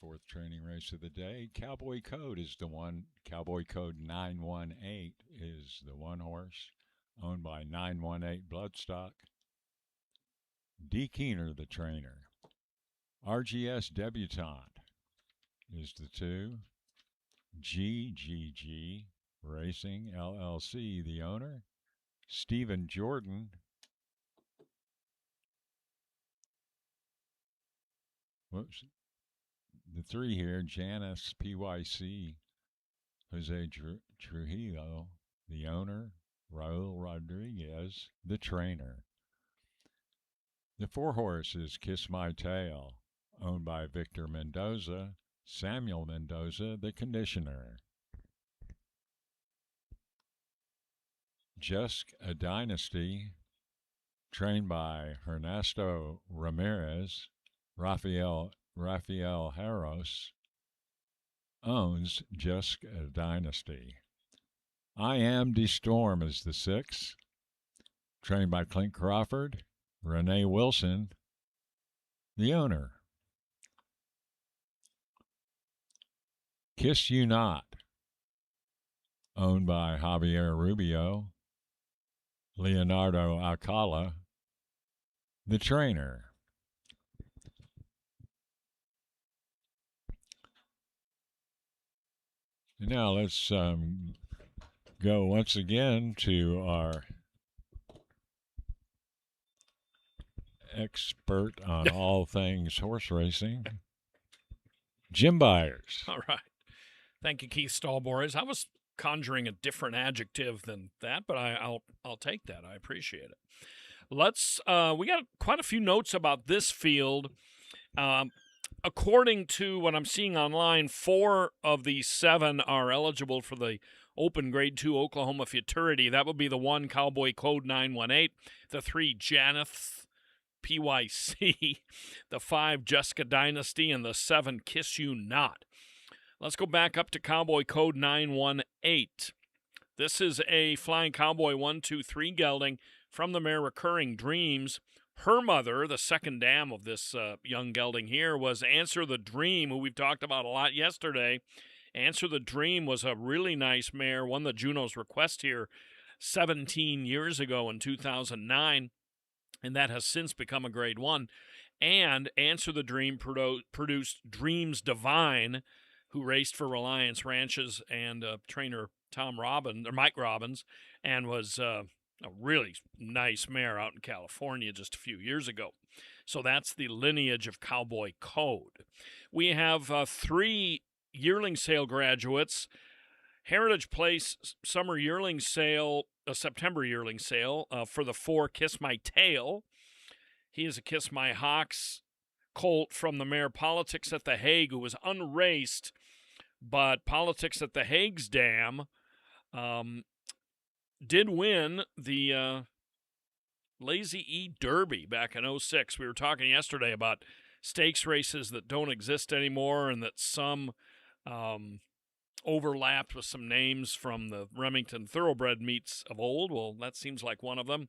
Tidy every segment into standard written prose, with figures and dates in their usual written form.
fourth training race of the day. Cowboy Code is the one. Cowboy Code 918 is the one horse owned by 918 Bloodstock. D. Keener, the trainer. RGS Debutante is the two. GGG Racing LLC, the owner. Stephen Jordan. Whoops. The three here, Janice PYC, Jose Trujillo, the owner. Raul Rodriguez, the trainer. The four horses, Kiss My Tail, owned by Victor Mendoza. Samuel Mendoza, the conditioner. Just a Dynasty, trained by Ernesto Ramirez. Rafael Harros owns Just a Dynasty. I Am De Storm is the six, trained by Clint Crawford. Renee Wilson, the owner. Kiss You Not, owned by Javier Rubio. Leonardo Alcala, the trainer. Now let's go once again to our expert on all things horse racing, Jim Byers. All right. Thank you, Keith Stallboys. I was conjuring a different adjective than that, but I'll take that. I appreciate it. Let's we got quite a few notes about this field. According to what I'm seeing online, 4 of the 7 are eligible for the Open Grade 2 Oklahoma Futurity. That would be the 1 Cowboy Code 918, the 3 Janeth PYC, the 5 Jessica Dynasty, and the 7 Kiss You Not. Let's go back up to Cowboy Code 918. This is a Flying Cowboy 1-2-3 gelding from the mare Recurring Dreams. Her mother, the second dam of this young gelding here, was Answer the Dream, who we've talked about a lot yesterday. Answer the Dream was a really nice mare, won the Juno's Request here 17 years ago in 2009, and that has since become a Grade 1. And Answer the Dream produced Dreams Divine, who raced for Reliance Ranches and trainer Mike Robbins, and was a really nice mare out in California just a few years ago. So that's the lineage of Cowboy Code. We have 3 yearling sale graduates. Heritage Place summer yearling sale, a September yearling sale for the 4 Kiss My Tail. He is a Kiss My Hawks colt from the mare Politics at the Hague, who was unraced, but Politics at the Hague's dam did win the Lazy E Derby back in 06. We were talking yesterday about stakes races that don't exist anymore and that some overlapped with some names from the Remington Thoroughbred meets of old. Well, that seems like one of them.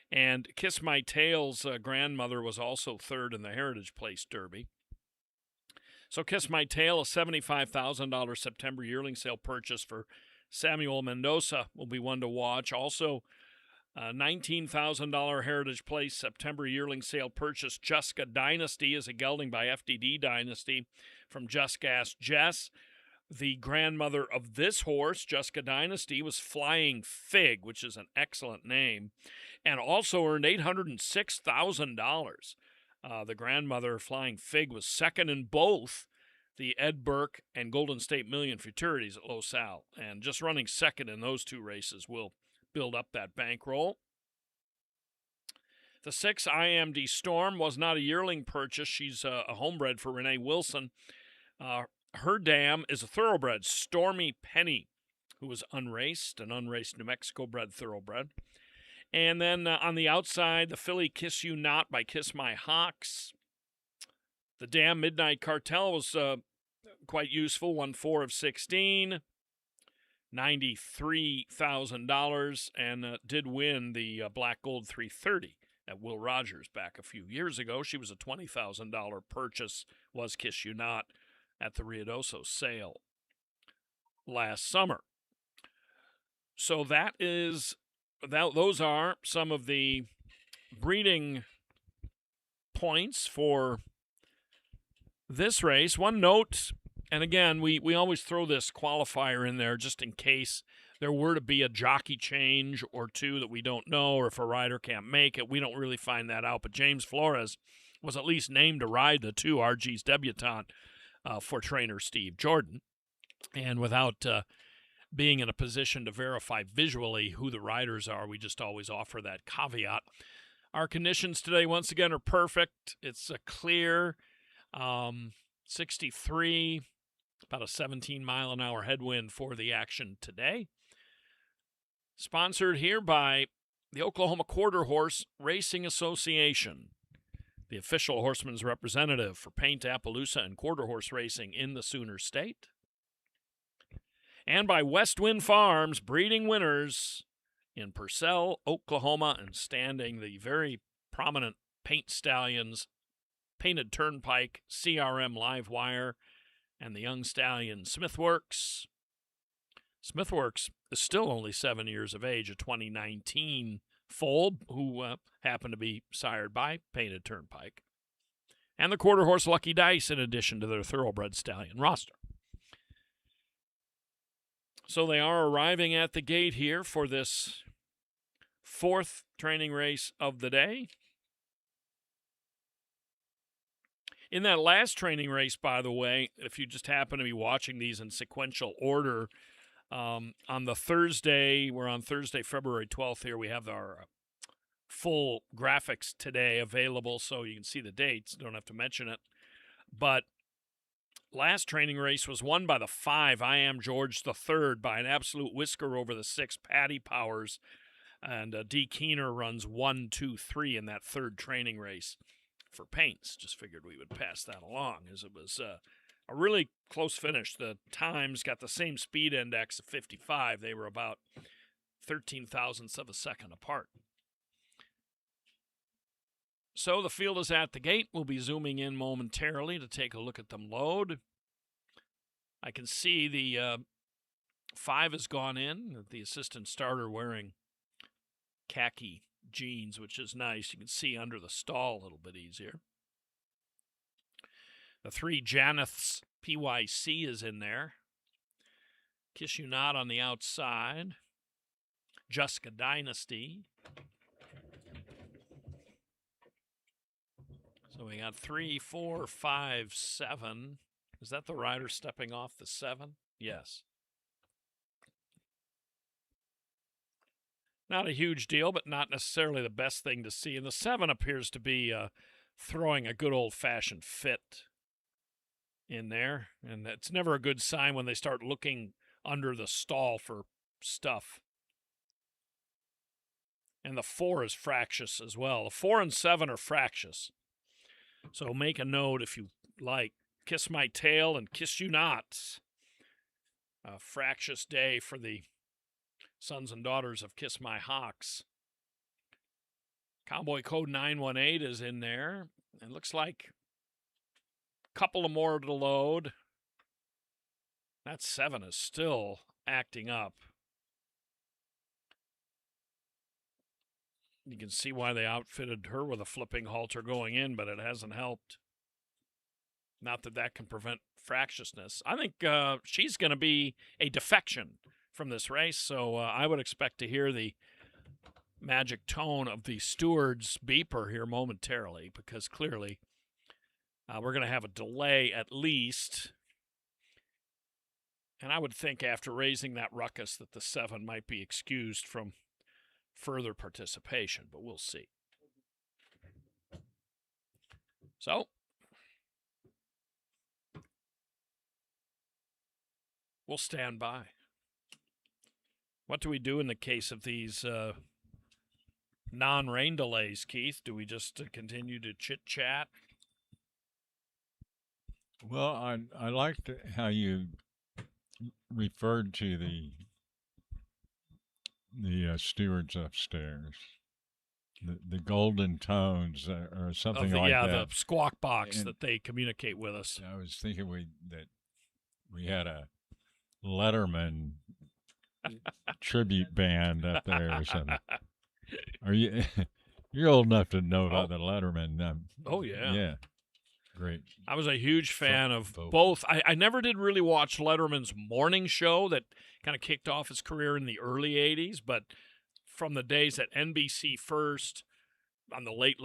And Kiss My Tail's grandmother was also third in the Heritage Place Derby. So Kiss My Tail, a $75,000 September yearling sale purchase for Samuel Mendoza, will be one to watch. Also, $19,000 Heritage Place September yearling sale purchase. Jessica Dynasty is a gelding by FDD Dynasty from Just Gas Jess. The grandmother of this horse, Jessica Dynasty, was Flying Fig, which is an excellent name, and also earned $806,000. The grandmother, Flying Fig, was second in both the Ed Burke and Golden State Million Futurities at Los Al, and just running second in those 2 races will build up that bankroll. The 6 IMD Storm was not a yearling purchase. She's a homebred for Renee Wilson. Her dam is a thoroughbred, Stormy Penny, who was unraced, an unraced New Mexico bred thoroughbred. And then on the outside, the filly Kiss You Not by Kiss My Hawks. The dam Midnight Cartel was quite useful, won 4 of 16, $93,000, and did win the Black Gold 330 at Will Rogers back a few years ago. She was a $20,000 purchase, was Kiss You Not. at the Ruidoso sale last summer. So those are some of the breeding points for this race. One note, and again, we always throw this qualifier in there just in case there were to be a jockey change or two that we don't know, or if a rider can't make it. We don't really find that out. But James Flores was at least named to ride the 2 RG's debutante for trainer Steve Jordan. And without being in a position to verify visually who the riders are, we just always offer that caveat. Our conditions today, once again, are perfect. It's a clear 63, about a 17-mile-an-hour headwind for the action today. Sponsored here by the Oklahoma Quarter Horse Racing Association, the official horseman's representative for Paint, Appaloosa, and quarter horse racing in the Sooner State. And by West Wind Farms, breeding winners in Purcell, Oklahoma, and standing the very prominent Paint Stallions, Painted Turnpike, CRM Live Wire, and the Young Stallion Smithworks. Smithworks is still only 7 years of age, a 2019 foal who happened to be sired by Painted Turnpike. And the Quarter Horse Lucky Dice in addition to their Thoroughbred Stallion roster. So they are arriving at the gate here for this 4th training race of the day. In that last training race, by the way, if you just happen to be watching these in sequential order, on the Thursday, we're on Thursday, February 12th here, we have our full graphics today available so you can see the dates. Don't have to mention it. But last training race was won by the 5, I Am George III, by an absolute whisker over the 6, Patty Powers. And D. Keener runs 1, 2, 3 in that 3rd training race for Paints. Just figured we would pass that along, as it was a really close finish. The times got the same speed index of 55. They were about 13 thousandths of a second apart. So the field is at the gate. We'll be zooming in momentarily to take a look at them load. I can see the 5 has gone in. The assistant starter wearing khaki jeans, which is nice. You can see under the stall a little bit easier. The 3 Janeth's PYC is in there. Kiss You Not on the outside. Jessica Dynasty. So we got 3, 4, 5, 7. Is that the rider stepping off the 7? Yes. Not a huge deal, but not necessarily the best thing to see. And the 7 appears to be throwing a good old-fashioned fit in there. And it's never a good sign when they start looking under the stall for stuff. And the 4 is fractious as well. The 4 and 7 are fractious. So make a note if you like. Kiss My Tail and Kiss You Not. A fractious day for the sons and daughters of Kiss My Hawks. Cowboy Code 918 is in there. It looks like a couple of more to load. That 7 is still acting up. You can see why they outfitted her with a flipping halter going in, but it hasn't helped. Not that that can prevent fractiousness. I think she's going to be a defection from this race, so I would expect to hear the magic tone of the steward's beeper here momentarily, because clearly we're going to have a delay at least. And I would think after raising that ruckus that the 7 might be excused from further participation, but we'll see. So, we'll stand by. What do we do in the case of these non-rain delays, Keith? Do we just continue to chit-chat? Well, I liked how you referred to the stewards upstairs. the golden tones or Of something the like the that. squawk box And that they communicate with us. I was thinking we had a Letterman tribute band up there or something. Are you you're old enough to know Oh, about the Letterman? oh yeah. Yeah, great I was a huge fan of vocal. both. I never did really watch Letterman's morning show that kind of kicked off his career in the early 80s, but from the days at NBC first on the late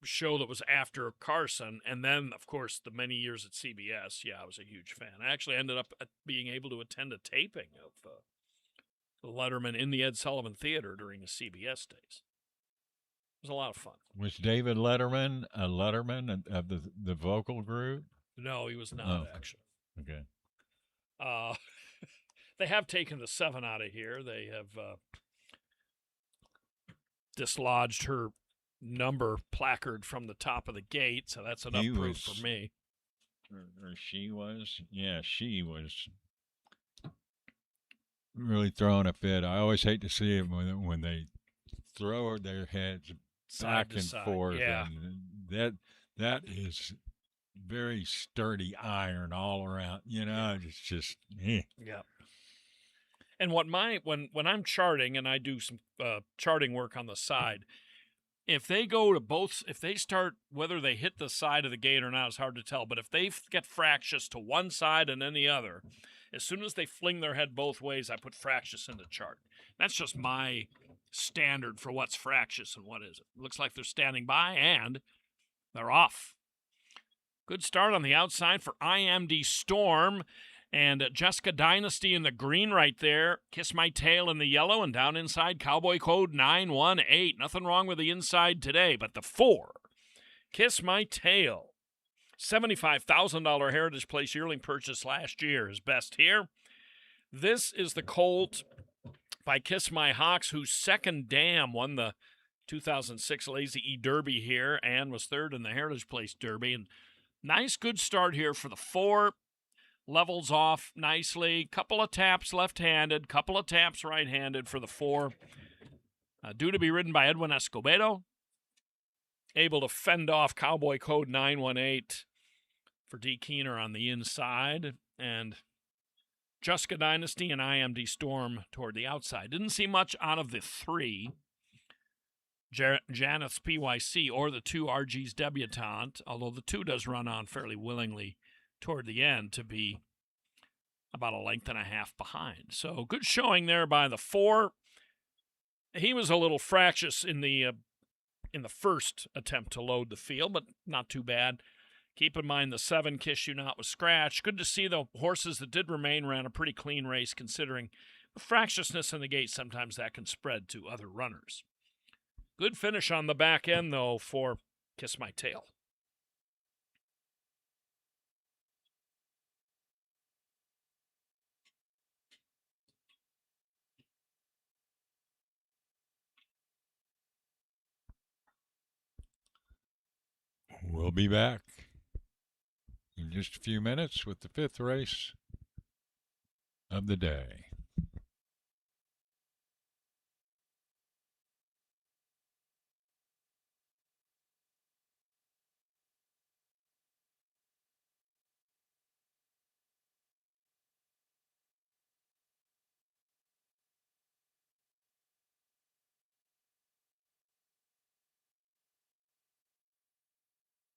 show that was after Carson, and then, of course, the many years at CBS, yeah, I was a huge fan. I actually ended up being able to attend a taping of Letterman in the Ed Sullivan Theater during the CBS days. It was a lot of fun. Was David Letterman a Letterman of the vocal group? No, he was not, Oh, actually. okay. Uh, they have taken the 7 out of here. They have dislodged her number placard from the top of the gate, so that's enough He proof for was, me. or she was. Yeah, she was really throwing a fit. I always hate to see them when they throw their heads Side back to and side, forth, yeah. and that is very sturdy iron all around. It's just Yeah. And what when I'm charting and I do some charting work on the side, if they go to both, if they start, whether they hit the side of the gate or not is hard to tell, but if they get fractious to one side and then the other, as soon as they fling their head both ways, I put fractious into chart. That's just my standard for what's fractious and what isn't. Looks like they're standing by and they're off. Good start on the outside for IMD Storm. And Jessica Dynasty in the green right there. Kiss My Tail in the yellow. And down inside, Cowboy Code 918. Nothing wrong with the inside today, but the 4. Kiss My Tail. $75,000 Heritage Place yearling purchase last year is best here. This is the colt by Kiss My Hawks, whose second dam won the 2006 Lazy E Derby here and was third in the Heritage Place Derby. And nice, good start here for the 4. Levels off nicely. Couple of taps left-handed, couple of taps right-handed for the 4. Due to be ridden by Edwin Escobedo. Able to fend off Cowboy Code 918 for D. Keener on the inside. And Jessica Dynasty and IMD Storm toward the outside. Didn't see much out of the 3. Janeth's PYC or the 2 RG's Debutante, although the 2 does run on fairly willingly toward the end to be about a length and a half behind. So good showing there by the 4. He was a little fractious in the first attempt to load the field, but not too bad. Keep in mind the 7 Kiss You Not was scratched. Good to see the horses that did remain ran a pretty clean race considering the fractiousness in the gate. Sometimes that can spread to other runners. Good finish on the back end, though, for Kiss My Tail. We'll be back in just a few minutes with the 5th race of the day.